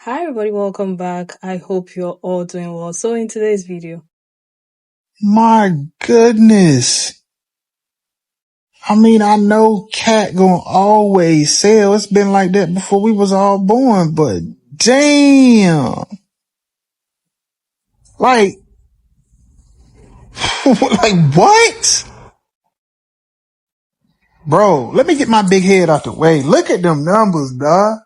Hi everybody, welcome back. I hope you're all doing well. So in today's video, My goodness. I know cat gonna always sell. It's been like that before we was all born, but damn. Like, like what? Bro, let me get my big head out the way. Look at them numbers, dawg.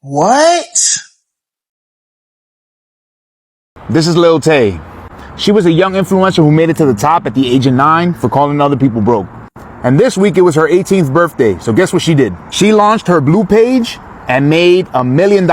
What? This is Lil Tay. She was a young influencer who made it to the top at the age of 9 for calling other people broke. And this week it was her 18th birthday. So guess what she did? She launched her Blue page and made $1 million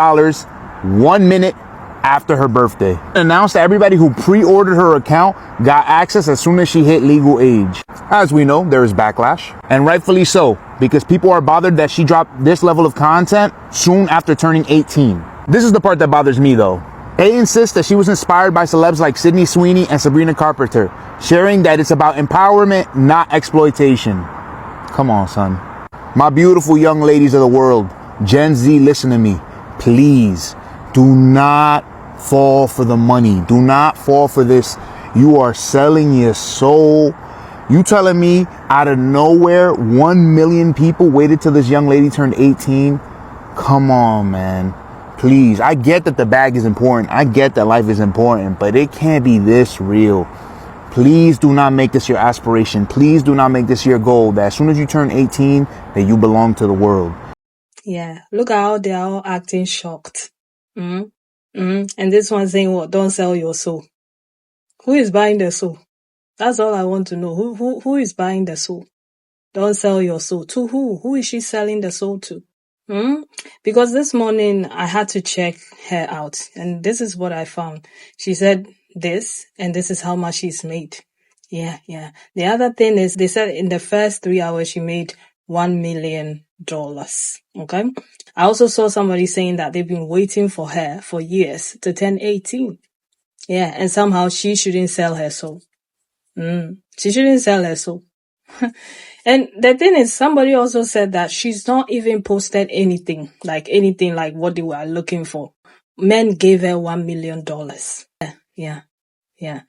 1 minute after her birthday. Announced that everybody who pre-ordered her account got access as soon as she hit legal age. As we know, there is backlash, and rightfully so, because people are bothered that she dropped this level of content soon after turning 18. This is the part that bothers me though. They insist that she was inspired by celebs like Sydney Sweeney and Sabrina Carpenter, sharing that it's about empowerment, not exploitation. Come on, son. My beautiful young ladies of the world, Gen Z, listen to me. Please, do not fall for the money. Do not fall for this. You are selling your soul. You telling me out of nowhere, 1 million people waited till this young lady turned 18? Come on, man. Please, I get that the bag is important. I get that life is important, but it can't be this real. Please do not make this your aspiration. Please do not make this your goal that as soon as you turn 18, that you belong to the world. yeah, look at how they are all acting shocked. And this one saying what? Don't sell your soul. Who is buying the soul? That's all I want to know. Who is buying the soul? Don't sell your soul. To who? Who is she selling the soul to? Because this morning I had to check her out, and this is what I found. She said this, and this is how much she's made. Yeah. The other thing is, they said in the first 3 hours she made $1 million. Okay. I also saw somebody saying that they've been waiting for her for years to turn 18. Yeah, and somehow she shouldn't sell her soul. She shouldn't sell her soul. And the thing is, somebody also said that she's not even posted anything like what they were looking for. Men gave her $1 million. Yeah.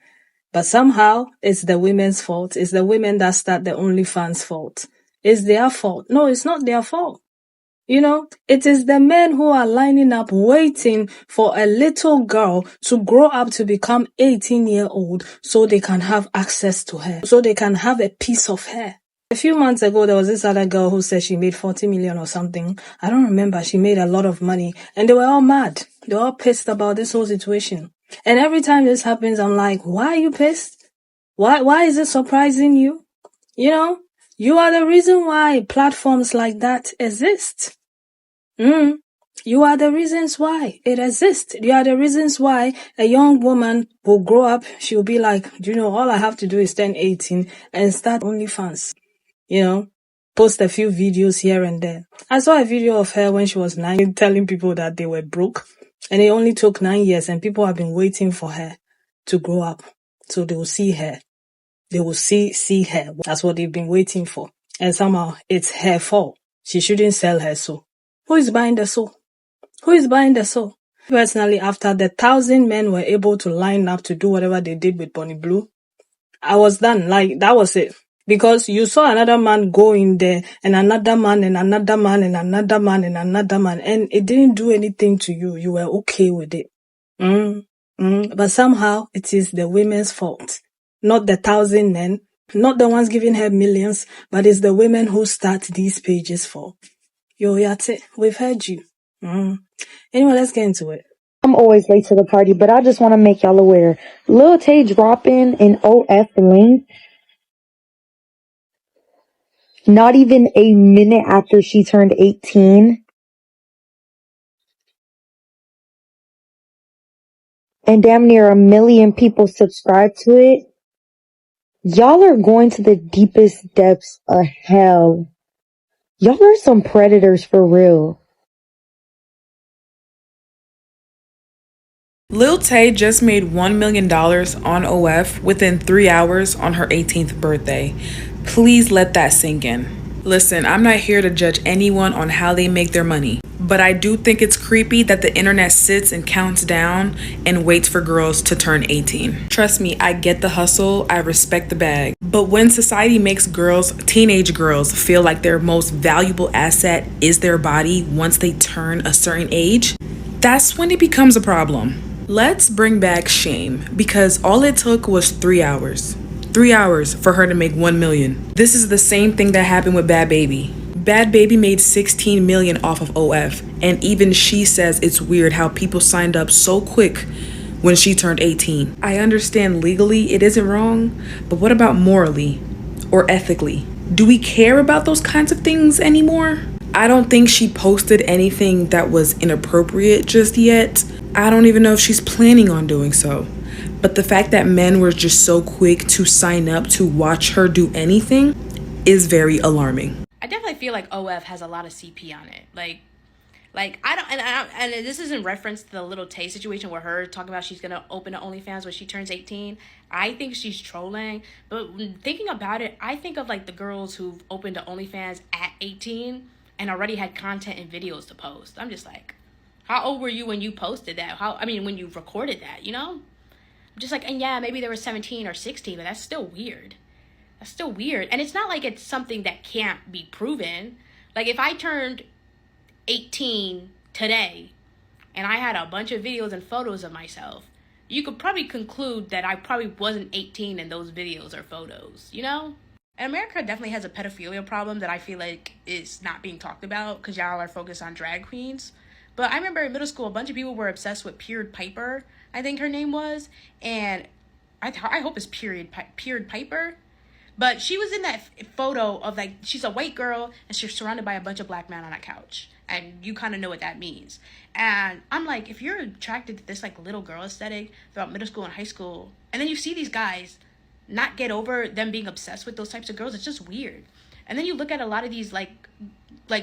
But somehow it's the women's fault. It's the women that start the OnlyFans fault. It's their fault. No, it's not their fault. It is the men who are lining up waiting for a little girl to grow up to become 18-year-old so they can have access to her, so they can have a piece of her. A few months ago, there was this other girl who said she made 40 million or something. I don't remember. She made a lot of money and they were all mad. They were all pissed about this whole situation. And every time this happens, I'm like, why are you pissed? Why is it surprising you? You are the reason why platforms like that exist. You are the reasons why it exists. You are the reasons why a young woman will grow up. She'll be like, all I have to do is turn 18 and start OnlyFans. Post a few videos here and there. I saw a video of her when she was 9 telling people that they were broke, and it only took 9 years, and people have been waiting for her to grow up so they will see her. They will see her. That's what they've been waiting for. And somehow it's her fault. She shouldn't sell her soul. Who is buying the soul? Who is buying the soul? Personally, after the 1,000 men were able to line up to do whatever they did with Bonnie Blue, I was done. Like, that was it. Because you saw another man go in there, and another man, and another man, and another man, and another man, and it didn't do anything to you. You were okay with it. But somehow, it is the women's fault. Not the 1,000 men, not the ones giving her millions, but it's the women who start these pages for. Yo, Yate, we've heard you. Anyway, let's get into it. I'm always late to the party, but I just want to make y'all aware. Lil Tay dropping an OF link not even a minute after she turned 18. And damn near 1 million people subscribe to it. Y'all are going to the deepest depths of hell. Y'all are some predators for real. Lil Tay just made $1 million on OF within 3 hours on her 18th birthday. Please let that sink in. Listen, I'm not here to judge anyone on how they make their money, but I do think it's creepy that the internet sits and counts down and waits for girls to turn 18. Trust me, I get the hustle, I respect the bag, but when society makes teenage girls, feel like their most valuable asset is their body once they turn a certain age, that's when it becomes a problem. Let's bring back shame, because all it took was 3 hours. 3 hours for her to make 1 million. This is the same thing that happened with Bad Baby. Bad Baby made 16 million off of OF, and even she says it's weird how people signed up so quick when she turned 18. I understand legally it isn't wrong, but what about morally or ethically? Do we care about those kinds of things anymore? I don't think she posted anything that was inappropriate just yet. I don't even know if she's planning on doing so. But the fact that men were just so quick to sign up to watch her do anything is very alarming. I definitely feel like OF has a lot of CP on it. Like I don't, and this is in reference to the Lil Tay situation where her talking about she's gonna open an OnlyFans when she turns 18. I think she's trolling, but when thinking about it, I think of like the girls who've opened an OnlyFans at 18 and already had content and videos to post. I'm just like, how old were you when you posted that? When you recorded that, you know? Just like, and yeah, maybe they were 17 or 16, but that's still weird. That's still weird. And it's not like it's something that can't be proven. Like if I turned 18 today and I had a bunch of videos and photos of myself, you could probably conclude that I probably wasn't 18 in those videos or photos, you know? And America definitely has a pedophilia problem that I feel like is not being talked about because y'all are focused on drag queens. But I remember in middle school, a bunch of people were obsessed with Period Piper, I think her name was. And I hope it's Period Piper. But she was in that photo of like, she's a white girl and she's surrounded by a bunch of black men on a couch. And you kind of know what that means. And I'm like, if you're attracted to this like little girl aesthetic throughout middle school and high school, and then you see these guys not get over them being obsessed with those types of girls, it's just weird. And then you look at a lot of these like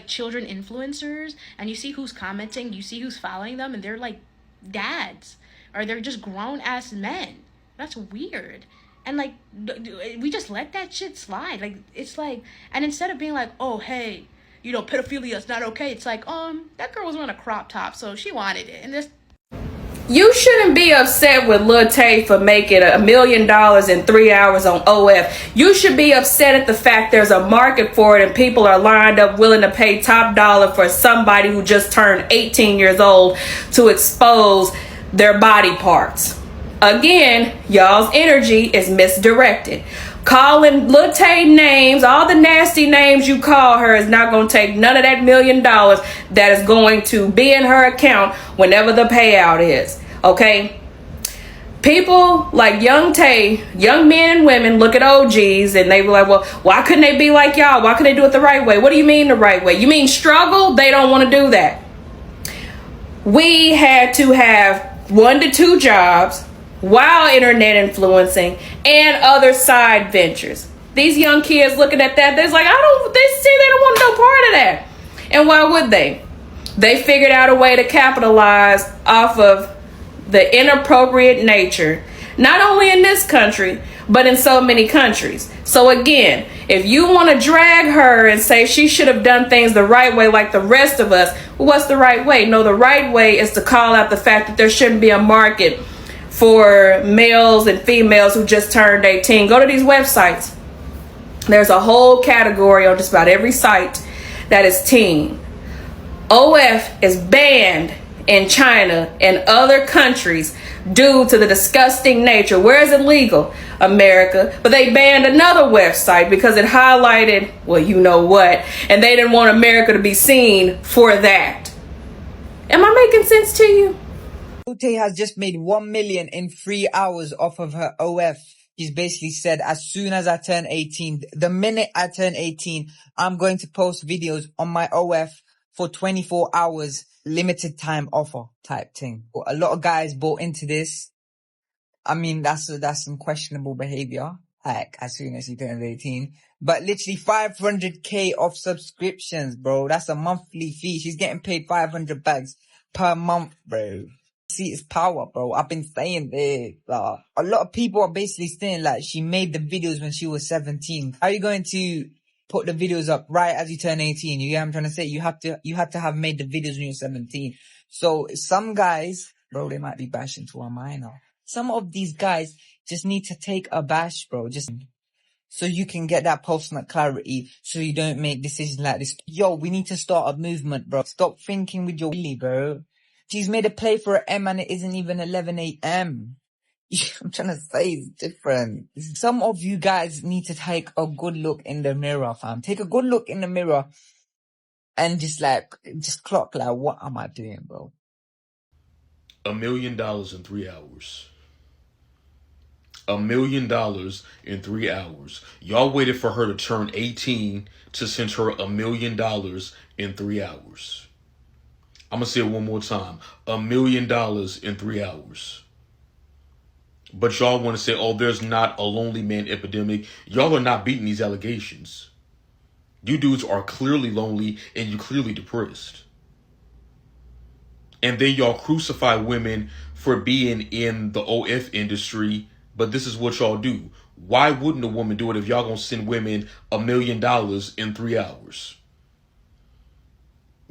children influencers and you see who's commenting, you see who's following them, and they're like dads or they're just grown ass men. That's weird. And like we just let that shit slide. Like it's like, and instead of being like, oh hey, you know, pedophilia is not okay, it's like, that girl was wearing a crop top, so she wanted it. And this, you shouldn't be upset with Lil Tay for making $1 million in 3 hours on OF. You should be upset at the fact there's a market for it and people are lined up willing to pay top dollar for somebody who just turned 18 years old to expose their body parts. Again, y'all's energy is misdirected. Calling Lil Tay names, all the nasty names you call her, is not going to take none of that $1 million that is going to be in her account whenever the payout is. Okay? People like young Tay, young men and women look at OGs and they be like, well, why couldn't they be like y'all? Why couldn't they do it the right way? What do you mean the right way? You mean struggle? They don't want to do that. We had to have 1 to 2 jobs while internet influencing and other side ventures. These young kids looking at that, they're like, they don't want no part of that. And why would they? They figured out a way to capitalize off of the inappropriate nature, not only in this country, but in so many countries. So again, if you want to drag her and say she should have done things the right way like the rest of us, what's the right way? No, the right way is to call out the fact that there shouldn't be a market for males and females who just turned 18. Go to these websites. There's a whole category on just about every site that is teen. OF is banned in China and other countries due to the disgusting nature. Where is it legal? America. But they banned another website because it highlighted, well, you know what, and they didn't want America to be seen for that. Am I making sense to you? Lil Tay has just made 1 million in 3 hours off of her OF. She's basically said, as soon as I turn 18, the minute I turn 18, I'm going to post videos on my OF for 24 hours, limited time offer type thing. A lot of guys bought into this. I mean, that's some questionable behavior, like as soon as you turn 18. But literally 500k off subscriptions, bro. That's a monthly fee. She's getting paid 500 bags per month, bro. See, it's power, bro. I've been saying this. A lot of people are basically saying like she made the videos when she was 17. How are you going to put the videos up right as you turn 18. You get what I'm trying to say? You have to have made the videos when you're 17. So some guys, bro, they might be bashing to a minor. Some of these guys just need to take a bash, bro. Just so you can get that post-nut clarity, so you don't make decisions like this. Yo, we need to start a movement, bro. Stop thinking with your willy, bro. She's made a play for an M and it isn't even 11 a.m. I'm trying to say it's different. Some of you guys need to take a good look in the mirror, fam. Take a good look in the mirror and just clock like, what am I doing, bro? $1 million in 3 hours. $1 million in 3 hours. Y'all waited for her to turn 18 to send her $1 million in 3 hours. I'm going to say it one more time. $1 million in 3 hours. But y'all want to say, oh, there's not a lonely man epidemic. Y'all are not beating these allegations. You dudes are clearly lonely and you clearly depressed. And then y'all crucify women for being in the OF industry. But this is what y'all do. Why wouldn't a woman do it if y'all gonna send women $1 million in 3 hours?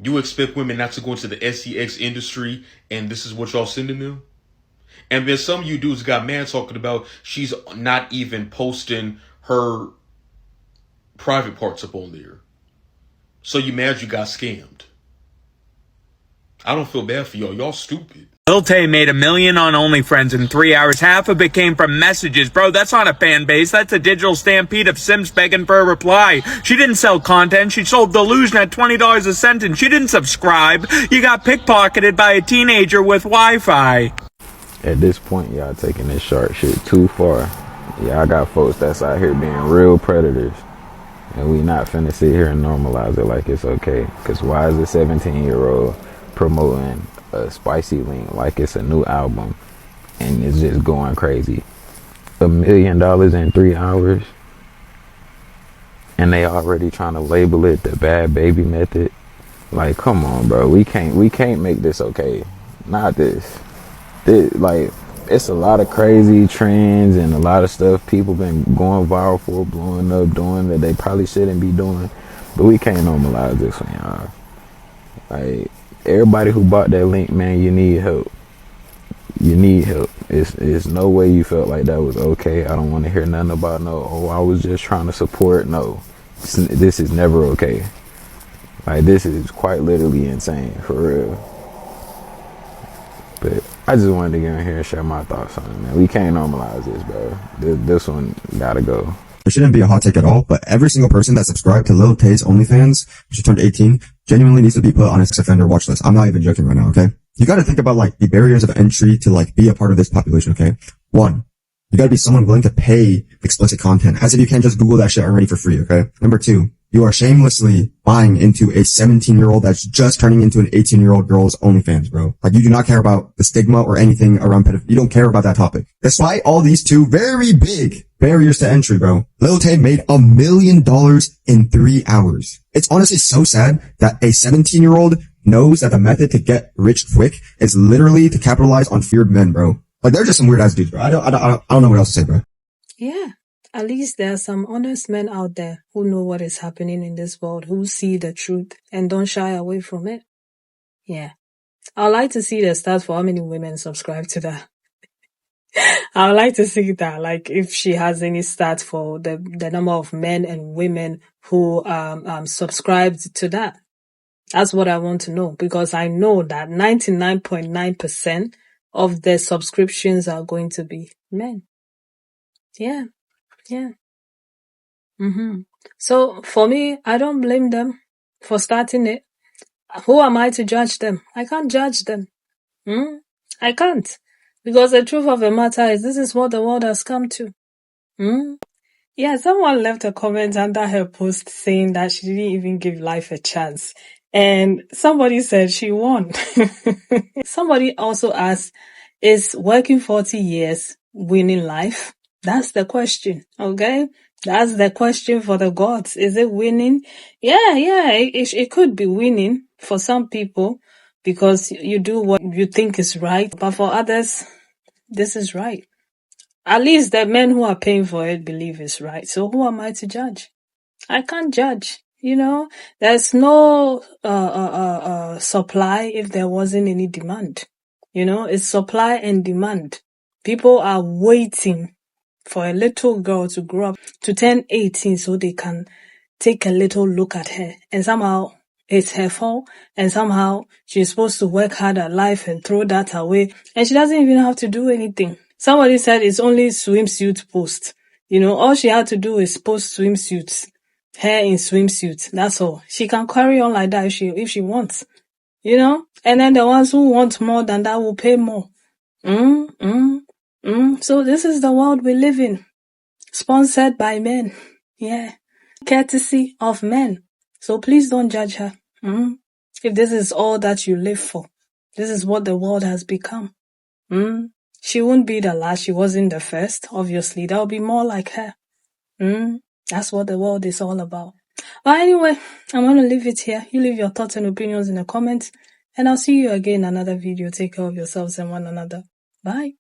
You expect women not to go into the SEX industry and this is what y'all sending them? And then some of you dudes got mad talking about she's not even posting her private parts up on there. So you mad you got scammed. I don't feel bad for y'all. Y'all stupid. Lil Tay made $1 million on OnlyFans in 3 hours. Half of it came from messages. Bro, that's not a fan base. That's a digital stampede of Sims begging for a reply. She didn't sell content. She sold delusion at $20 a sentence. She didn't subscribe. You got pickpocketed by a teenager with Wi-Fi. At this point, y'all taking this shark shit too far. Y'all got folks that's out here being real predators. And we not finna sit here and normalize it like it's okay. Because why is a 17-year-old promoting a spicy link like it's a new album and it's just going crazy? $1 million in 3 hours, and they already trying to label it the bad baby method. Like, come on, bro. We can't make this okay. Not this. Like, it's a lot of crazy trends and a lot of stuff people been going viral for, blowing up, doing that they probably shouldn't be doing. But we can't normalize this one, y'all. Like, everybody who bought that link, man, you need help. You need help. It's no way you felt like that was okay. I don't want to hear nothing about I was just trying to support. No, this is never okay. Like, this is quite literally insane, for real. But I just wanted to get in here and share my thoughts on it, man. We can't normalize this, bro. This one gotta go. It shouldn't be a hot take at all, but every single person that subscribed to Lil Tay's OnlyFans, when she turned 18, genuinely needs to be put on a sex offender watch list. I'm not even joking right now, okay? You gotta think about, like, the barriers of entry to, like, be a part of this population, okay? 1, you gotta be someone willing to pay explicit content, as if you can't just Google that shit already for free, okay? Number 2, you are shamelessly buying into a 17-year-old that's just turning into an 18-year-old girl's OnlyFans, bro. Like, you do not care about the stigma or anything around pedophilia. You don't care about that topic. Despite all these two very big barriers to entry, bro, Lil Tay made $1 million in 3 hours. It's honestly so sad that a 17-year-old knows that the method to get rich quick is literally to capitalize on feared men, bro. Like, they're just some weird ass dudes, bro. I don't know what else to say, bro. Yeah. At least there are some honest men out there who know what is happening in this world, who see the truth and don't shy away from it. Yeah. I'd like to see the stats for how many women subscribe to that. I would like to see that, like, if she has any stats for the number of men and women who subscribed to that. That's what I want to know, because I know that 99.9% of the subscriptions are going to be men. Yeah. Yeah. So for me, I don't blame them for starting it. Who am I to judge them? I can't judge them. I can't. Because the truth of the matter is, this is what the world has come to. Yeah, someone left a comment under her post saying that she didn't even give life a chance. And somebody said she won. Somebody also asked, is working 40 years winning life? That's the question, okay? That's the question for the gods. Is it winning? Yeah, it could be winning for some people because you do what you think is right. But for others, this is right. At least the men who are paying for it believe it's right. So who am I to judge? I can't judge. There's no supply if there wasn't any demand. It's supply and demand. People are waiting for a little girl to grow up to turn 18 so they can take a little look at her. And somehow it's her fault. And somehow she's supposed to work hard at life and throw that away. And she doesn't even have to do anything. Somebody said it's only swimsuit post. All she had to do is post swimsuits. Hair in swimsuits. That's all. She can carry on like that if she wants. And then the ones who want more than that will pay more. So this is the world we live in. Sponsored by men. Yeah. Courtesy of men. So please don't judge her. If this is all that you live for, this is what the world has become. She won't be the last. She wasn't the first. Obviously, there'll be more like her. That's what the world is all about. But anyway, I'm going to leave it here. You leave your thoughts and opinions in the comments. And I'll see you again in another video. Take care of yourselves and one another. Bye.